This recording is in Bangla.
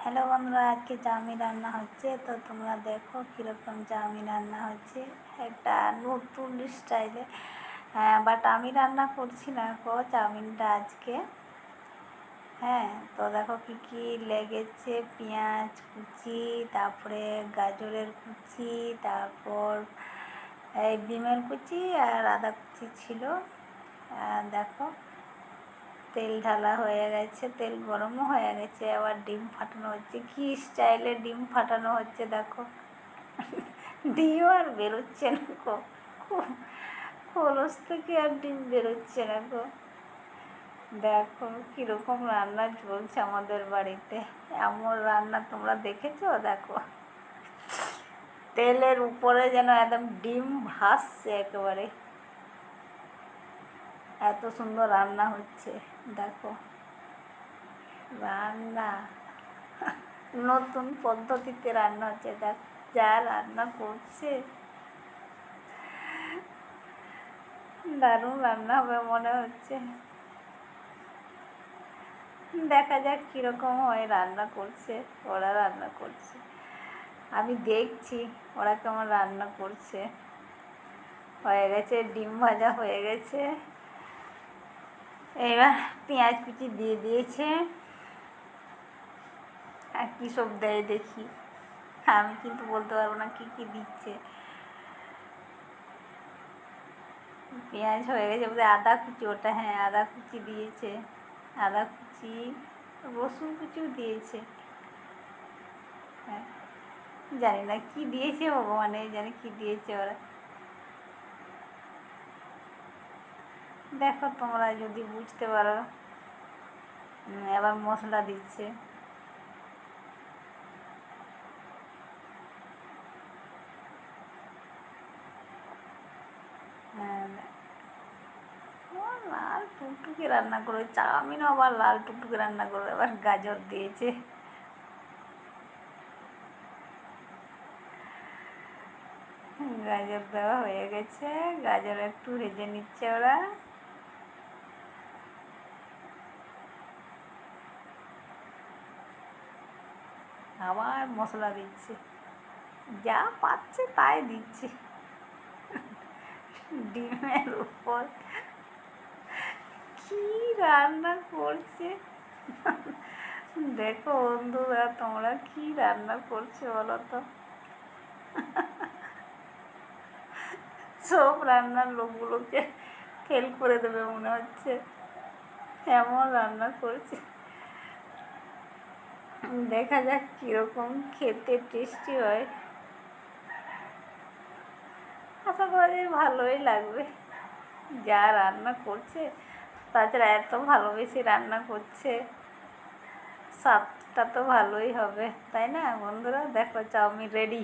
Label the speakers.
Speaker 1: হ্যালো বন্ধুরা, আজকে চাউমিন রান্না হচ্ছে। তো তোমরা দেখো কীরকম চাউমিন রান্না হচ্ছে, একটা নতুন স্টাইলে। বাট আমি রান্না করছি না চাউমিনটা আজকে। তো দেখো কী কী লেগেছে: পেঁয়াজ কুচি, তারপরে গাজরের কুচি, তারপর এই ডিমের কুচি আর আদা কুচি ছিল। দেখো তেল ঢালা হয়ে গেছে, তেল গরমও হয়ে গেছে, আবার ডিম ফাটানো হচ্ছে। কি স্টাইলে ডিম ফাটানো হচ্ছে দেখো। ডিম আর বেরোচ্ছে না গো, খোলস থেকে আর ডিম বেরোচ্ছে না গো। দেখো কীরকম রান্না চলছে আমাদের বাড়িতে। এমন রান্না তোমরা দেখেছো? দেখো তেলের উপরে যেন একদম ডিম ভাসছে একেবারে, এত সুন্দর রান্না হচ্ছে। দেখো রান্না নতুন পদ্ধতিতে রান্না হচ্ছে। দেখ যা রান্না করছে, দারুণ রান্না হবে মনে হচ্ছে। দেখা যাক কীরকম হয়। রান্না করছে, ওরা রান্না করছে, আমি দেখছি ওরা কেমন রান্না করছে। হয়ে গেছে, ডিম ভাজা হয়ে গেছে, এবার পেঁয়াজ কুচি দিয়ে দিয়েছে। আর কী সব দেয় দেখি, আমি কিন্তু বলতে পারবো না কী কী দিচ্ছে। পেঁয়াজ হয়ে গেছে, বোধ হয় আদা কুচি, ওটা হ্যাঁ আদা কুচি দিয়েছে, আদা কুচি, রসুন কুচিও দিয়েছে। হ্যাঁ জানি না কী দিয়েছে, ভগবানে জানে কী দিয়েছে ওরা। দেখো তোমরা যদি বুঝতে পারো। এবার মশলা দিচ্ছে, লাল টুকটুকে রান্না করবে, চাউমিনও আবার লাল টুকটুকে রান্না করবে। এবার গাজর দিয়েছে, গাজর দেওয়া হয়ে গেছে, গাজর একটু ভেজে নিচ্ছে ওরা। আবার মশলা দিচ্ছে, যা পাচ্ছে তাই দিচ্ছে ডিমের উপর। কি রান্না করছে দেখো বন্ধুরা, তোমরা কি রান্না করছো বলো তো। সব রান্নার লোকগুলোকে ফেল করে দেবে মনে হচ্ছে, এমন রান্না করছে। দেখা যাক কীরকম খেতে টেস্টি হয়। আশা করা যায় ভালোই লাগবে। যা রান্না করছে, তাছাড়া এত ভালোবেসে রান্না করছে, স্বাদটা তো ভালোই হবে, তাই না বন্ধুরা? দেখো চাউমিন রেডি।